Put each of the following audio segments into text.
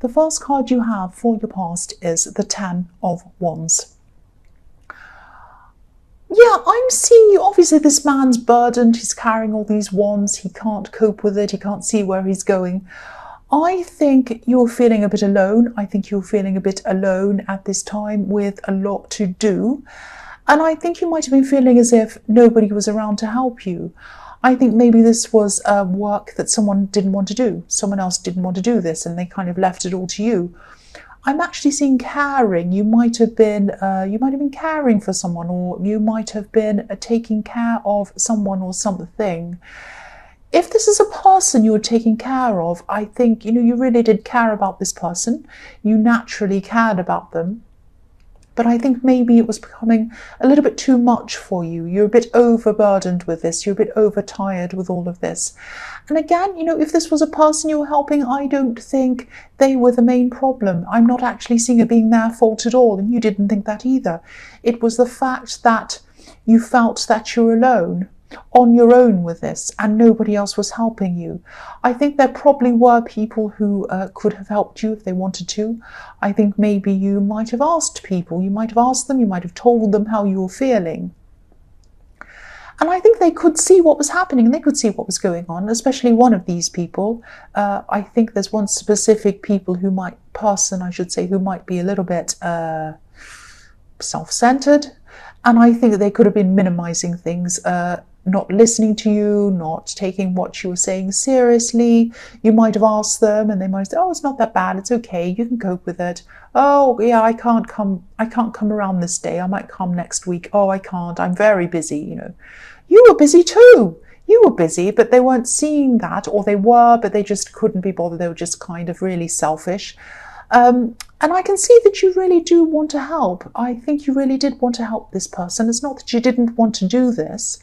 The first card you have for your past is the Ten of Wands. Yeah, I'm seeing you. Obviously, this man's burdened. He's carrying all these wands. He can't cope with it. He can't see where he's going. I think you're feeling a bit alone. I think you're feeling a bit alone at this time with a lot to do. And I think you might have been feeling as if nobody was around to help you. I think maybe this was work that someone didn't want to do. Someone else didn't want to do this and they kind of left it all to you. I'm actually seeing caring. You might have been caring for someone, or you might have been taking care of someone or something. If this is a person you were taking care of, I think, you really did care about this person. You naturally cared about them. But I think maybe it was becoming a little bit too much for you. You're a bit overburdened with this. You're a bit overtired with all of this. And again, if this was a person you were helping, I don't think they were the main problem. I'm not actually seeing it being their fault at all. And you didn't think that either. It was the fact that you felt that you're alone, on your own with this, and nobody else was helping you. I think there probably were people who could have helped you if they wanted to. I think maybe you might have asked people, you might have asked them, you might have told them how you were feeling. And I think they could see what was happening, and they could see what was going on, especially one of these people. I think there's one specific person who might be a little bit self-centered. And I think that they could have been minimizing things, not listening to you, not taking what you were saying seriously. You might have asked them and they might say, oh, it's not that bad, it's okay, you can cope with it. Oh yeah, I can't come around this day, I might come next week. Oh, I can't, I'm very busy. You were busy too. You were busy, but they weren't seeing that, or they were, but they just couldn't be bothered. They were just kind of really selfish. And I can see that you really do want to help. I think you really did want to help this person. It's not that you didn't want to do this,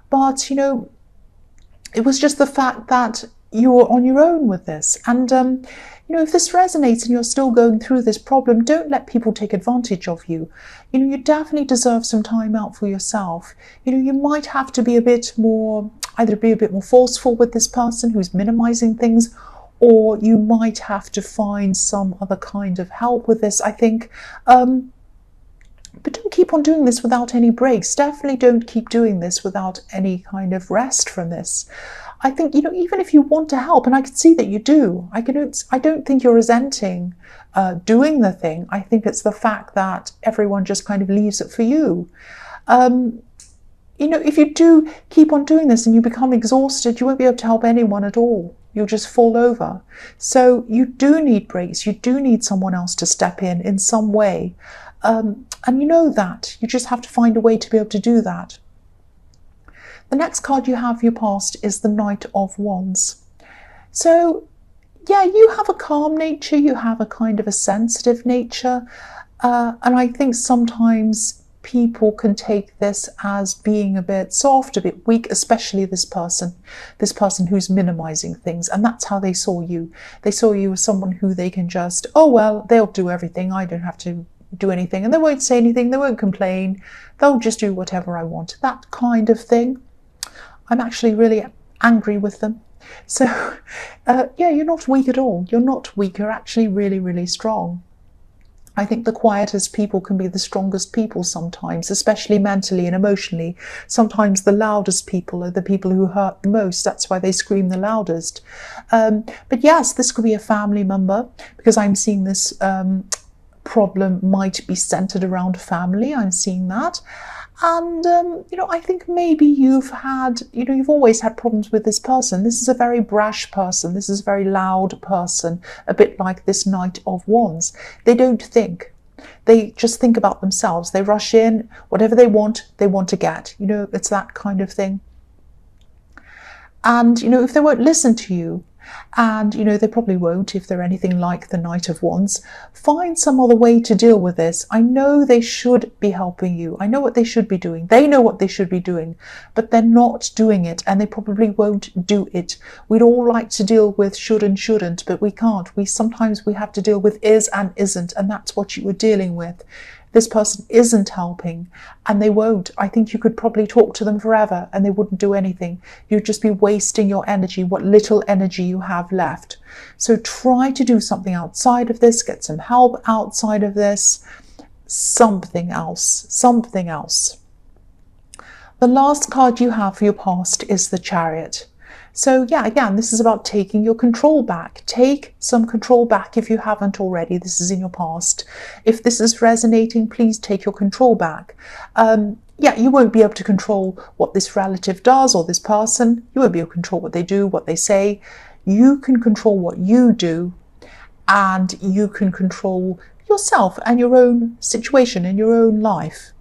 but, it was just the fact that you were on your own with this. And, if this resonates and you're still going through this problem, don't let people take advantage of you. You definitely deserve some time out for yourself. You might have to be either be a bit more forceful with this person who's minimizing things, or you might have to find some other kind of help with this, I think. But don't keep on doing this without any breaks. Definitely don't keep doing this without any kind of rest from this. I think, even if you want to help, and I can see that you do, I don't think you're resenting doing the thing. I think it's the fact that everyone just kind of leaves it for you. If you do keep on doing this and you become exhausted, you won't be able to help anyone at all. You'll just fall over. So you do need breaks. You do need someone else to step in some way. And you know that. You just have to find a way to be able to do that. The next card you have for your past is the Knight of Wands. So, yeah, you have a calm nature. You have a kind of a sensitive nature. And I think sometimes people can take this as being a bit soft, a bit weak, especially this person who's minimizing things. And that's how they saw you. They saw you as someone who they can just, oh, well, they'll do everything. I don't have to do anything. And they won't say anything. They won't complain. They'll just do whatever I want. That kind of thing. I'm actually really angry with them. So, yeah, you're not weak at all. You're not weak. You're actually really, really strong. I think the quietest people can be the strongest people sometimes, especially mentally and emotionally. Sometimes the loudest people are the people who hurt the most. That's why they scream the loudest. But yes, this could be a family member, because I'm seeing this problem might be centered around family. I'm seeing that. And, I think maybe you've always had problems with this person. This is a very brash person. This is a very loud person, a bit like this Knight of Wands. They don't think. They just think about themselves. They rush in, whatever they want to get. It's that kind of thing. And, if they won't listen to you, and, they probably won't if they're anything like the Knight of Wands, find some other way to deal with this. I know they should be helping you. I know what they should be doing. They know what they should be doing, but they're not doing it, and they probably won't do it. We'd all like to deal with should and shouldn't, but we can't. Sometimes we have to deal with is and isn't, and that's what you were dealing with. this person isn't helping, and they won't. I think you could probably talk to them forever and they wouldn't do anything. You'd just be wasting your energy, what little energy you have left. So try to do something outside of this, get some help outside of this, something else, something else. The last card you have for your past is the Chariot. So yeah, again, this is about taking your control back. Take some control back if you haven't already. This is in your past. If this is resonating, please take your control back. Yeah, you won't be able to control what this relative does or this person. You won't be able to control what they do, what they say. You can control what you do, and you can control yourself and your own situation in your own life.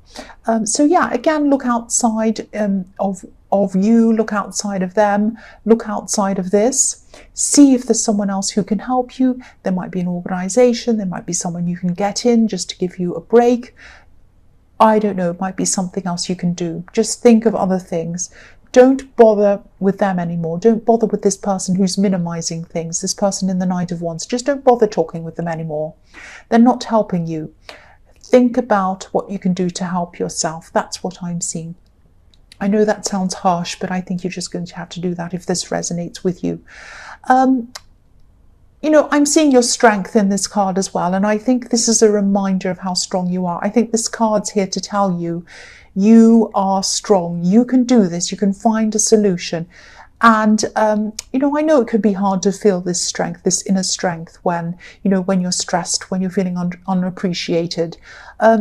So yeah, again, look outside of you, look outside of them, look outside of this. See if there's someone else who can help you. There might be an organization, there might be someone you can get in just to give you a break. I don't know, it might be something else you can do. Just think of other things. Don't bother with them anymore. Don't bother with this person who's minimizing things, this person in the Knight of Wands. Just don't bother talking with them anymore. They're not helping you. Think about what you can do to help yourself. That's what I'm seeing. I know that sounds harsh, but I think you're just going to have to do that if this resonates with you. You know, I'm seeing your strength in this card as well, and I think this is a reminder of how strong you are. I think this card's here to tell you, you are strong. You can do this. You can find a solution. And, you know, I know it could be hard to feel this strength, this inner strength when, you know, when you're stressed, when you're feeling unappreciated.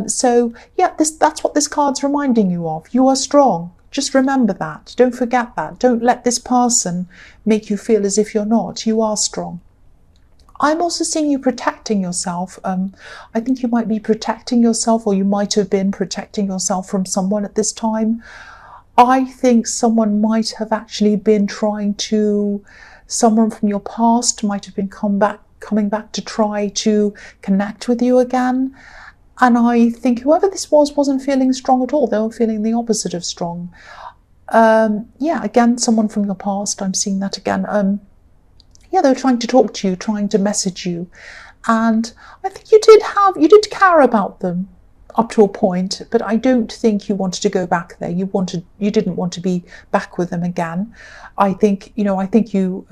So, yeah, that's what this card's reminding you of. You are strong. Just remember that. Don't forget that. Don't let this person make you feel as if you're not. You are strong. I'm also seeing you protecting yourself. I think you might be protecting yourself, or you might have been protecting yourself from someone at this time. I think someone might have actually been someone from your past might have been coming back to try to connect with you again. And I think whoever this wasn't feeling strong at all. They were feeling the opposite of strong. Yeah, again, someone from your past. I'm seeing that again. Yeah, they were trying to talk to you, trying to message you. And I think you did care about them up to a point, but I don't think you wanted to go back there. You didn't want to be back with them again. I think you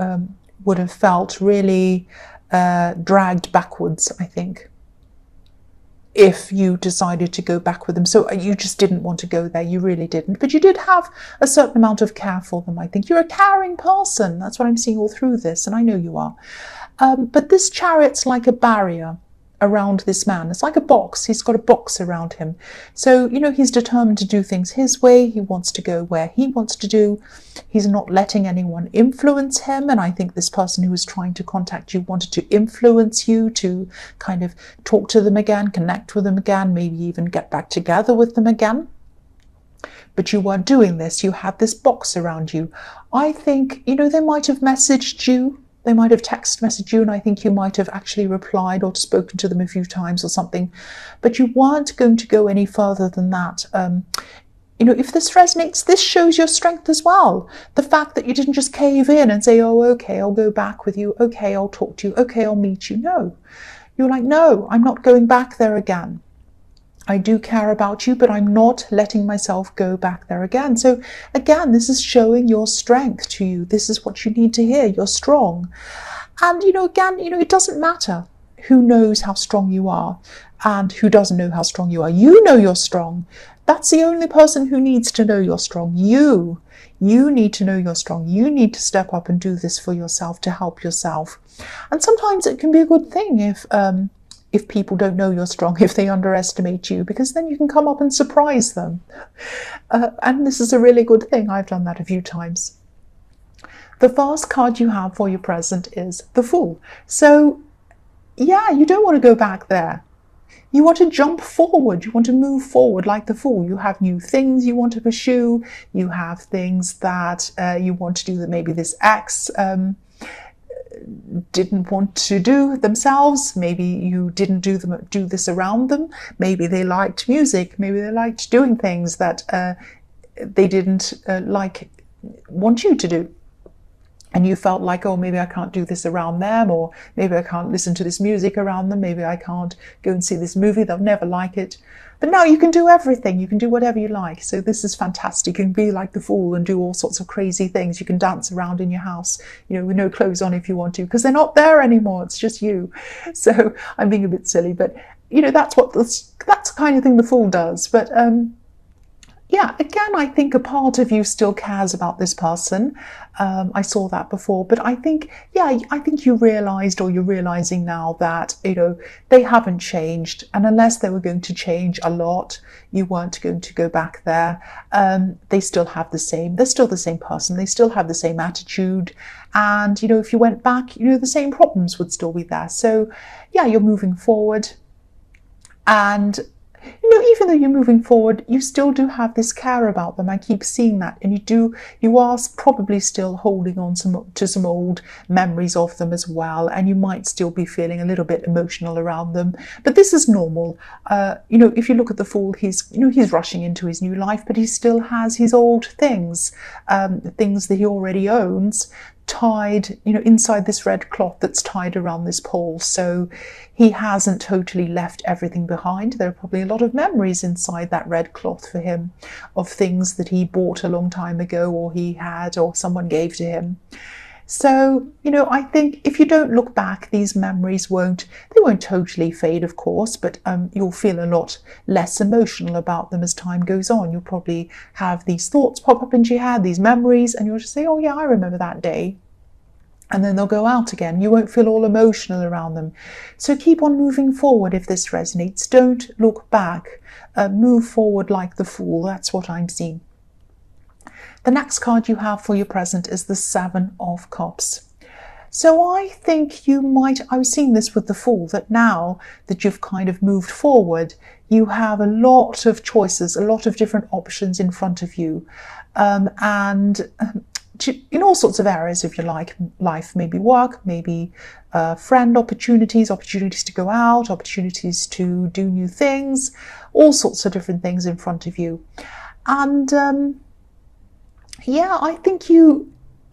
would have felt really dragged backwards, I think, if you decided to go back with them. So you just didn't want to go there. You really didn't. But you did have a certain amount of care for them, I think. You're a caring person. That's what I'm seeing all through this, and I know you are. But this Chariot's like a barrier around this man. It's like a box. He's got a box around him. So, you know, he's determined to do things his way. He wants to go where he wants to do. He's not letting anyone influence him. And I think this person who was trying to contact you wanted to influence you to kind of talk to them again, connect with them again, maybe even get back together with them again. But you weren't doing this. You had this box around you. I think, you know, they might have messaged you. They might have text messaged you, and I think you might have actually replied or spoken to them a few times or something. But you weren't going to go any further than that. You know, if this resonates, this shows your strength as well. The fact that you didn't just cave in and say, oh, okay, I'll go back with you. Okay, I'll talk to you. Okay, I'll meet you. No. You're like, no, I'm not going back there again. I do care about you, but I'm not letting myself go back there again. So again, this is showing your strength to you. This is what you need to hear. You're strong. And, you know, again, you know, it doesn't matter who knows how strong you are and who doesn't know how strong you are. You know you're strong. That's the only person who needs to know you're strong. You need to know you're strong. You need to step up and do this for yourself, to help yourself. And sometimes it can be a good thing if people don't know you're strong, if they underestimate you, because then you can come up and surprise them. And this is a really good thing. I've done that a few times. The first card you have for your present is the Fool. So, yeah, you don't want to go back there. You want to jump forward. You want to move forward like the Fool. You have new things you want to pursue. You have things that you want to do that maybe this ex didn't want to do themselves. Maybe you didn't do this around them. Maybe they liked music. Maybe they liked doing things that they didn't want you to do. and you felt like, oh, maybe I can't do this around them, or maybe I can't listen to this music around them, maybe I can't go and see this movie, they'll never like it. But now you can do everything, you can do whatever you like. So this is fantastic. You can be like the fool and do all sorts of crazy things. You can dance around in your house, with no clothes on if you want to, because they're not there anymore, it's just you. So I'm being a bit silly, but that's the kind of thing the fool does. But yeah, again, I think a part of you still cares about this person. I saw that before, but I think you realised, or you're realising now, that, they haven't changed. And unless they were going to change a lot, you weren't going to go back there. They're still the same person. They still have the same attitude. And, if you went back, the same problems would still be there. So, yeah, you're moving forward. And even though you're moving forward, you still do have this care about them. I keep seeing that. And you are probably still holding on to some old memories of them as well. And you might still be feeling a little bit emotional around them. But this is normal. If you look at the fool, he's rushing into his new life, but he still has his old things, things that he already owns, tied, inside this red cloth that's tied around this pole. So he hasn't totally left everything behind. There are probably a lot of memories inside that red cloth for him of things that he bought a long time ago, or he had, or someone gave to him. So, I think if you don't look back, these memories won't totally fade, of course, but you'll feel a lot less emotional about them as time goes on. You'll probably have these thoughts pop up into your head, these memories, and you'll just say, oh yeah, I remember that day. And then they'll go out again. You won't feel all emotional around them. So keep on moving forward if this resonates. Don't look back. Move forward like the fool. That's what I'm seeing. The next card you have for your present is the Seven of Cups. So I think I was seeing this with the Fool, that now that you've kind of moved forward, you have a lot of choices, a lot of different options in front of you. In all sorts of areas of your life, maybe work, maybe friend opportunities to go out, opportunities to do new things, all sorts of different things in front of you. And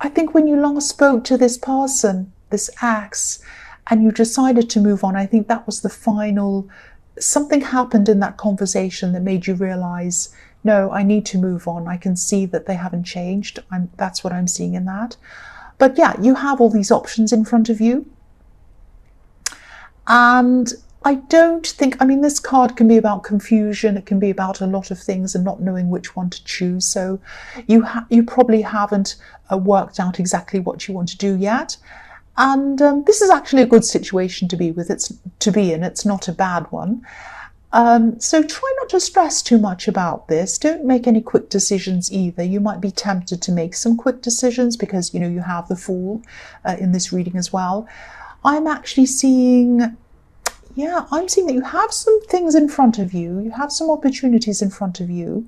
I think when you last spoke to this person, this ex, and you decided to move on, I think that was the final, something happened in that conversation that made you realise, no, I need to move on. I can see that they haven't changed. That's what I'm seeing in that. But yeah, you have all these options in front of you. And I don't think, this card can be about confusion. It can be about a lot of things and not knowing which one to choose. So you probably haven't worked out exactly what you want to do yet. And this is actually a good situation to be in. It's not a bad one. So try not to stress too much about this. Don't make any quick decisions either. You might be tempted to make some quick decisions because, you have the Fool in this reading as well. I'm actually seeing, that you have some things in front of you. You have some opportunities in front of you.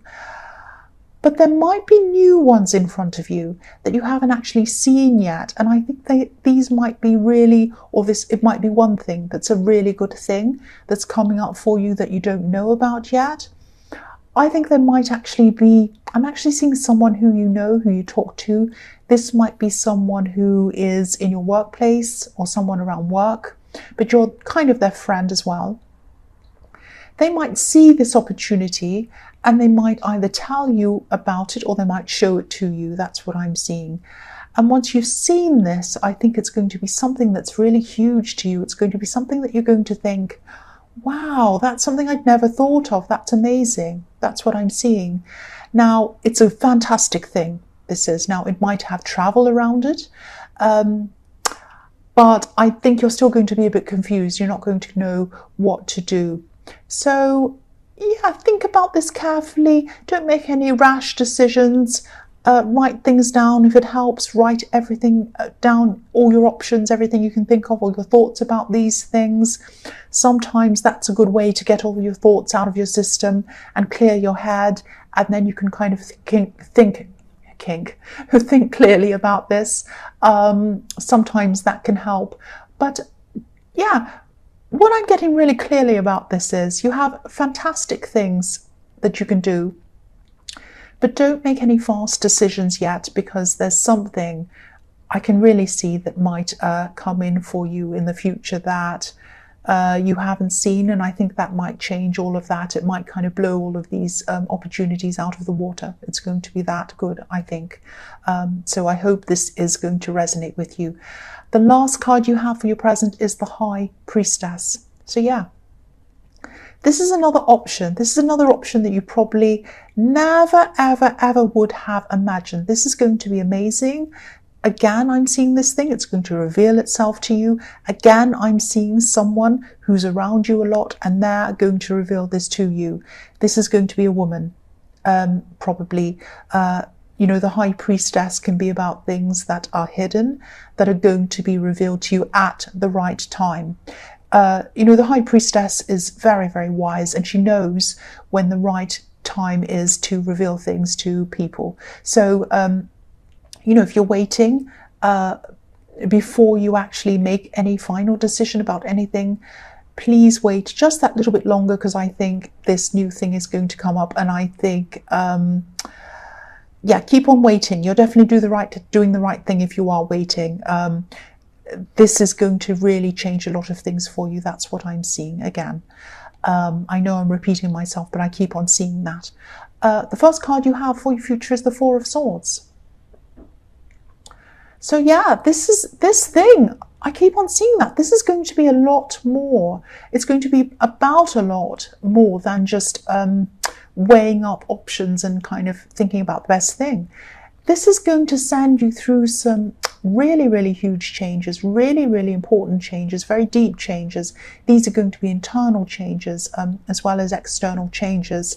But there might be new ones in front of you that you haven't actually seen yet. And I think these might be really, it might be one thing that's a really good thing that's coming up for you that you don't know about yet. I think there might actually be, I'm actually seeing someone who who you talk to. This might be someone who is in your workplace or someone around work, but you're kind of their friend as well. They might see this opportunity and they might either tell you about it or they might show it to you. That's what I'm seeing. And once you've seen this, I think it's going to be something that's really huge to you. It's going to be something that you're going to think, wow, that's something I'd never thought of. That's amazing. That's what I'm seeing. Now, it's a fantastic thing, this is. Now, it might have travel around it, but I think you're still going to be a bit confused. You're not going to know what to do. So, think about this carefully. Don't make any rash decisions. Write things down if it helps. Write everything down, all your options, everything you can think of, all your thoughts about these things. Sometimes that's a good way to get all your thoughts out of your system and clear your head, and then you can kind of think clearly about this. Sometimes that can help. But what I'm getting really clearly about this is you have fantastic things that you can do, but don't make any fast decisions yet, because there's something, I can really see that might come in for you in the future that you haven't seen, and I think that might change all of that. It might kind of blow all of these opportunities out of the water. It's going to be that good, I think. So I hope this is going to resonate with you. The last card you have for your present is the High Priestess. So yeah, this is another option. This is another option that you probably never, ever, ever would have imagined. This is going to be amazing. Again, I'm seeing this thing. It's going to reveal itself to you. Again, I'm seeing someone who's around you a lot, and they're going to reveal this to you. This is going to be a woman, probably. You know, the High Priestess can be about things that are hidden, that are going to be revealed to you at the right time. You know, the High Priestess is very, very wise, and she knows when the right time is to reveal things to people. So, you know, if you're waiting before you actually make any final decision about anything, please wait just that little bit longer, because I think this new thing is going to come up, and I think, yeah, keep on waiting. You're definitely doing the right thing if you are waiting. This is going to really change a lot of things for you. That's what I'm seeing again. I know I'm repeating myself, but I keep on seeing that. The first card you have for your future is the Four of Swords. So yeah, this thing, I keep on seeing that. This is going to be a lot more. It's going to be about a lot more than just weighing up options and kind of thinking about the best thing. This is going to send you through some really, really huge changes, really, really important changes, very deep changes. These are going to be internal changes as well as external changes.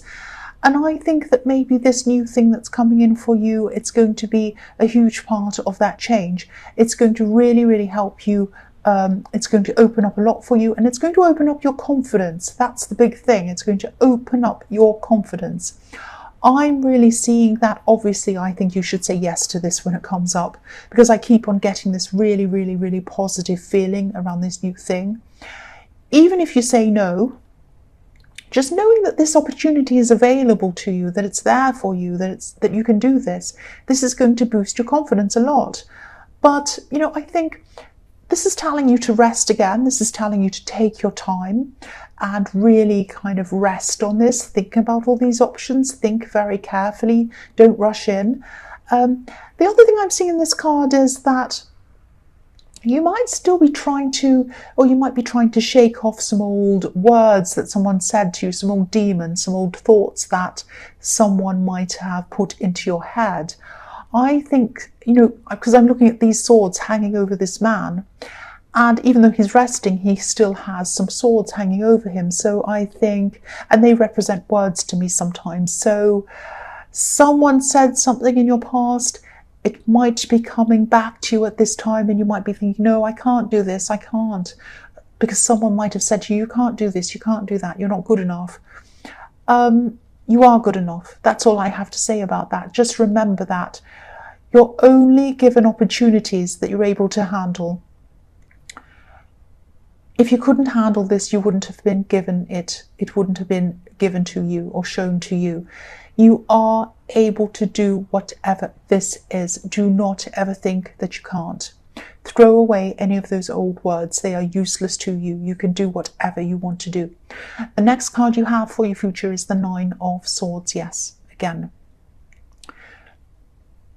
And I think that maybe this new thing that's coming in for you, it's going to be a huge part of that change. It's going to really, really help you. It's going to open up a lot for you, and it's going to open up your confidence. That's the big thing. It's going to open up your confidence. I'm really seeing that. Obviously, I think you should say yes to this when it comes up, because I keep on getting this really, really, really positive feeling around this new thing. Even if you say no, just knowing that this opportunity is available to you, that it's there for you, that you can do this is going to boost your confidence a lot. But, you know, I think this is telling you to rest again. This is telling you to take your time and really kind of rest on this. Think about all these options. Think very carefully. Don't rush in. The other thing I'm seeing in this card is that you might still be trying to, or you might be trying to shake off some old words that someone said to you, some old demons, some old thoughts that someone might have put into your head. I think, you know, because I'm looking at these swords hanging over this man, and even though he's resting, he still has some swords hanging over him. So I think, and they represent words to me sometimes. So someone said something in your past, it might be coming back to you at this time, and you might be thinking, no, I can't do this, I can't. Because someone might have said to you, you can't do this, you can't do that, you're not good enough. You are good enough. That's all I have to say about that. Just remember that. You're only given opportunities that you're able to handle. If you couldn't handle this, you wouldn't have been given it. It wouldn't have been given to you or shown to you. You are able to do whatever this is. Do not ever think that you can't. Throw away any of those old words. They are useless to you. You can do whatever you want to do. The next card you have for your future is the Nine of Swords. Yes, again.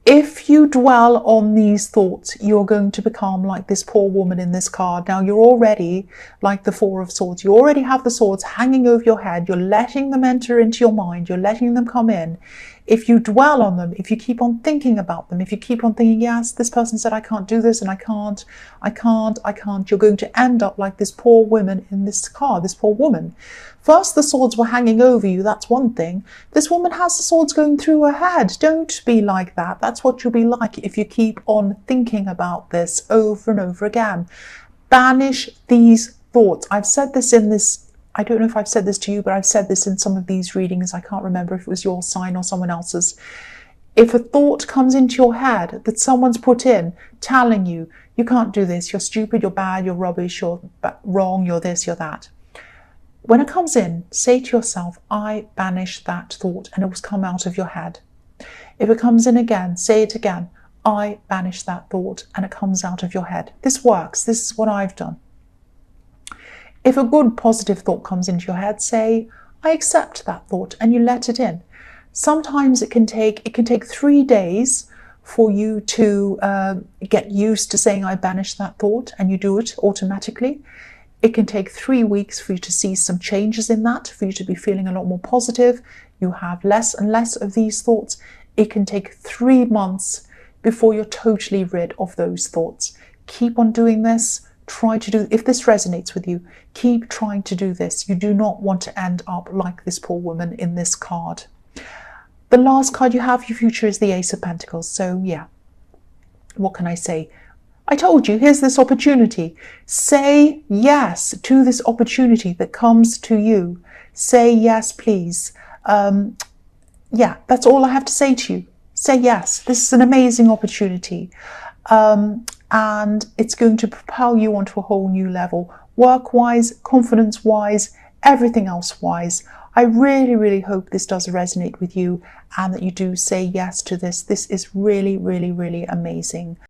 If you dwell on these thoughts, you're going to become like this poor woman in this card. Now, you're already like the Four of Swords. You already have the swords hanging over your head. You're letting them enter into your mind. You're letting them come in. If you dwell on them, if you keep on thinking about them, if you keep on thinking, yes, this person said I can't do this and I can't, you're going to end up like this poor woman in this card, this poor woman. First, the swords were hanging over you. That's one thing. This woman has the swords going through her head. Don't be like that. That's what you'll be like if you keep on thinking about this over and over again. Banish these thoughts. I've said this in this, I don't know if I've said this to you, but I've said this in some of these readings. I can't remember if it was your sign or someone else's. If a thought comes into your head that someone's put in, telling you, you can't do this, you're stupid, you're bad, you're rubbish, you're wrong, you're this, you're that. When it comes in, say to yourself, I banish that thought, and it will come out of your head. If it comes in again, say it again. I banish that thought, and it comes out of your head. This works. This is what I've done. If a good positive thought comes into your head, say, I accept that thought, and you let it in. Sometimes it can take 3 days for you to get used to saying, I banish that thought, and you do it automatically. It can take 3 weeks for you to see some changes in that, for you to be feeling a lot more positive. You have less and less of these thoughts. It can take 3 months before you're totally rid of those thoughts. Keep on doing this. Try to do, if this resonates with you, keep trying to do this. You do not want to end up like this poor woman in this card. The last card you have, your future, is the Ace of Pentacles. So yeah, what can I say? I told you, here's this opportunity. Say yes to this opportunity that comes to you. Say yes, please. Yeah, that's all I have to say to you. Say yes. This is an amazing opportunity. And it's going to propel you onto a whole new level. Work-wise, confidence-wise, everything else-wise. I really, really hope this does resonate with you and that you do say yes to this. This is really, really, really amazing.